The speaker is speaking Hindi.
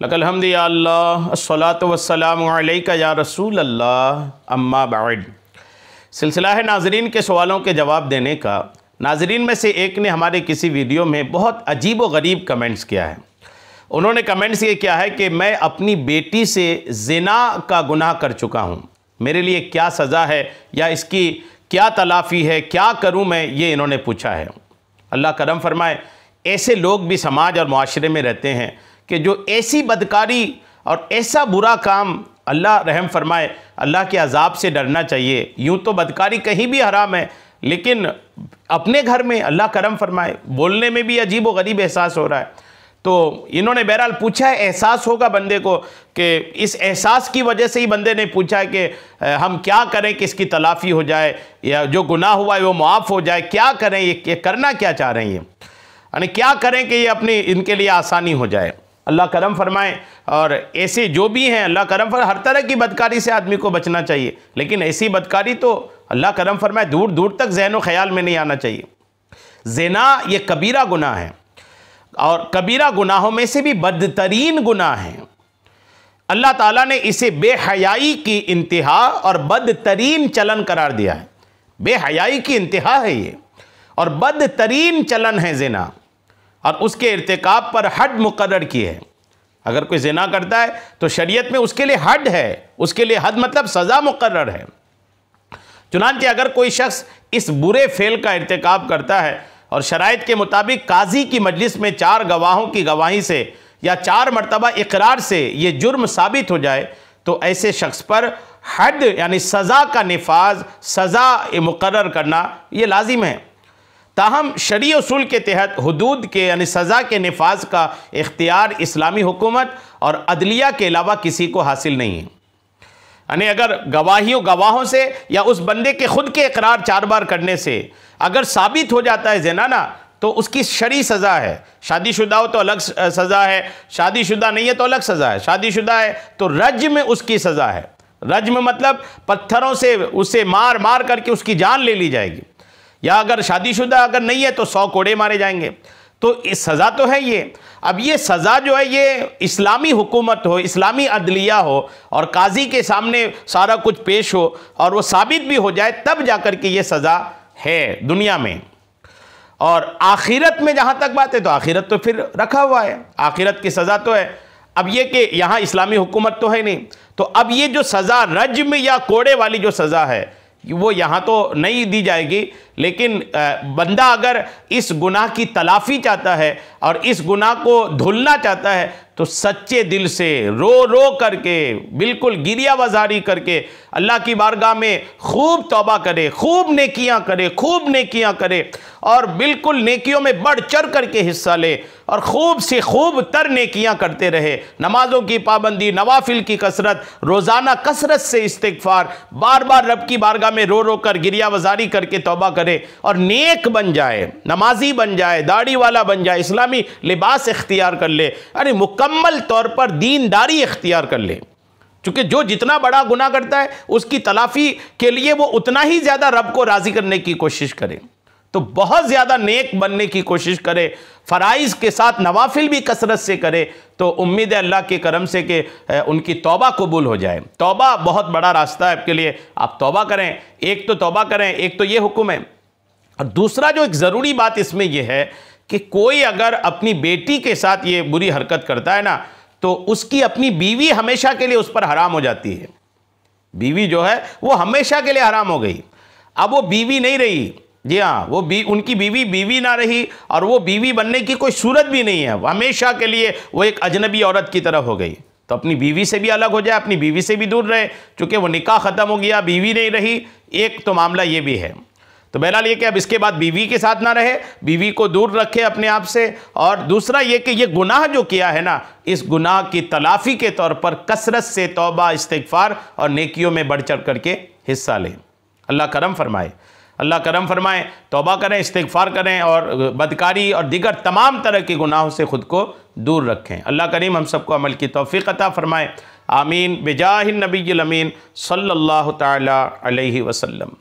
लकल हम्द या अल्लाह अस्सलातु वस्सलामु अलैका या रसूल अल्लाह अम्मा बाद। सिलसिला है नाजरीन के सवालों के जवाब देने का। नाजरीन में से एक ने हमारे किसी वीडियो में बहुत अजीब व गरीब कमेंट्स किया है। उन्होंने कमेंट्स ये किया है कि मैं अपनी बेटी से ज़िना का गुनाह कर चुका हूँ, मेरे लिए क्या सज़ा है या इसकी क्या तलाफ़ी है, क्या करूँ मैं, ये इन्होंने पूछा है। अल्लाह करम फरमाए, ऐसे लोग भी समाज और माशरे में रहते हैं कि जो ऐसी बदकारी और ऐसा बुरा काम, अल्लाह रहम फरमाए, अल्लाह के अज़ाब से डरना चाहिए। यूँ तो बदकारी कहीं भी हराम है, लेकिन अपने घर में अल्लाह करम फरमाए, बोलने में भी अजीब व गरीब एहसास हो रहा है। तो इन्होंने बहरहाल पूछा है, एहसास होगा बंदे को कि इस एहसास की वजह से ही बंदे ने पूछा है कि हम क्या करें कि इसकी तलाफ़ी हो जाए या जो गुनाह हुआ है वो मुआफ़ हो जाए, क्या करें, ये करना क्या चाह रहे हैं, यानी क्या करें कि ये अपनी इनके लिए आसानी हो जाए। अल्लाह करम फरमाए। और ऐसे जो भी हैं अल्लाह करम फरमाए, हर तरह की बदकारी से आदमी को बचना चाहिए, लेकिन ऐसी बदकारी तो अल्लाह करम फरमाए दूर दूर तक ज़हन व ख़याल में नहीं आना चाहिए। ज़िना ये कबीरा गुनाह है और कबीरा गुनाहों में से भी बदतरीन गुनाह है। अल्लाह ताला ने इसे बेहयाई की इंतहा और बदतरीन चलन करार दिया है। बेहयाई की इंतहा है ये और बदतरीन चलन है ज़िना, और उसके इर्तिकाब पर हद मुकर्रर की है। अगर कोई ज़िना करता है तो शरीयत में उसके लिए हद है, उसके लिए हद मतलब सज़ा मुकर्रर है। चुनांचे अगर कोई शख्स इस बुरे फेल का इर्तिकाब करता है और शराइत के मुताबिक काजी की मजलिस में 4 गवाहों की गवाही से या 4 मरतबा इकरार से ये जुर्म साबित हो जाए, तो ऐसे शख्स पर हद यानी सज़ा का निफाज, सज़ा मुकर्रर करना ये लाजिम है। ताहम शरी उसूल के तहत हुदूद के यानी सज़ा के निफाज का इख्तियार इस्लामी हुकूमत और अदलिया के अलावा किसी को हासिल नहीं है। यानी अगर गवाहों से या उस बंदे के खुद के इकरार 4 बार करने से अगर साबित हो जाता है ज़िना ना, तो उसकी शरी सज़ा है। शादीशुदा हो तो अलग सज़ा है, शादीशुदा नहीं है तो अलग सज़ा है। शादीशुदा है तो रज्म में उसकी सज़ा है। रज्म मतलब पत्थरों से उसे मार मार करके उसकी जान ले ली जाएगी, या अगर शादीशुदा अगर नहीं है तो 100 कोड़े मारे जाएंगे। तो इस सज़ा तो है ये। अब ये सज़ा जो है ये इस्लामी हुकूमत हो, इस्लामी अदलिया हो और काजी के सामने सारा कुछ पेश हो और वो साबित भी हो जाए, तब जाकर के ये सज़ा है दुनिया में। और आखिरत में जहाँ तक बात है तो आखिरत तो फिर रखा हुआ है, आखिरत की सज़ा तो है। अब ये कि यहाँ इस्लामी हुकूमत तो है नहीं, तो अब ये जो सज़ा रज्म या कोड़े वाली जो सज़ा है वो यहाँ तो नहीं दी जाएगी, लेकिन बंदा अगर इस गुनाह की तलाफ़ी चाहता है और इस गुनाह को धुलना चाहता है तो सच्चे दिल से रो रो करके, बिल्कुल गिरिया वजारी करके अल्लाह की बारगाह में खूब तौबा करे, खूब नेकियां करे, खूब नेकियां करे और बिल्कुल नेकियों में बढ़ चढ़ करके हिस्सा ले और खूब से खूब तर नेकियां करते रहे। नमाजों की पाबंदी, नवाफिल की कसरत, रोज़ाना कसरत से इस्तिग़फ़ार, बार बार रब की बारगाह में रो रो कर गिरिया वजारी करके तौबा करे और नेक बन जाए, नमाजी बन जाए, दाढ़ी वाला बन जाए, इस्लामी लिबास इख्तियार कर ले, अरे मुकम्मल तौर पर दीनदारी इख्तियार कर ले। चूँकि जो जितना बड़ा गुनाह करता है उसकी तलाफ़ी के लिए वो उतना ही ज़्यादा रब को राज़ी करने की कोशिश करे, तो बहुत ज़्यादा नेक बनने की कोशिश करे, फ़राइज़ के साथ नवाफिल भी कसरत से करे, तो उम्मीद है अल्लाह के करम से कि उनकी तौबा कबूल हो जाए। तौबा बहुत बड़ा रास्ता है आपके लिए, आप तौबा करें। एक तो तौबा करें, एक तो ये हुक्म है। और दूसरा जो एक ज़रूरी बात इसमें यह है कि कोई अगर अपनी बेटी के साथ ये बुरी हरकत करता है ना, तो उसकी अपनी बीवी हमेशा के लिए उस पर हराम हो जाती है। बीवी जो है वो हमेशा के लिए हराम हो गई। अब वो बीवी नहीं रही, जी हाँ, वो उनकी बीवी ना रही और वो बीवी बनने की कोई सूरत भी नहीं है, हमेशा के लिए वो एक अजनबी औरत की तरफ हो गई। तो अपनी बीवी से भी अलग हो जाए, अपनी बीवी से भी दूर रहे, चूँकि वो निकाह ख़त्म हो गया, बीवी नहीं रही। एक तो मामला ये भी है। तो बहरहाल ये कि अब इसके बाद बीवी के साथ ना रहे, बीवी को दूर रखे अपने आप से। और दूसरा ये कि ये गुनाह जो किया है ना, इस गुनाह की तलाफ़ी के तौर पर कसरत से तौबा, इस्तिग़फ़ार और नेकियों में बढ़ चढ़ करके हिस्सा लें। अल्लाह करम फरमाए, अल्लाह करम फरमाए। तौबा करें, इस्तिग़फ़ार करें और बदकारी और दीगर तमाम तरह के गुनाहों से ख़ुद को दूर रखें। अल्लाह करीम हम सबको अमल की तौफ़ीक़ अता फरमाए। आमीन। बिजाहिन नबील अमीन सल्लल्लाहु तआला अलैहि वसल्लम।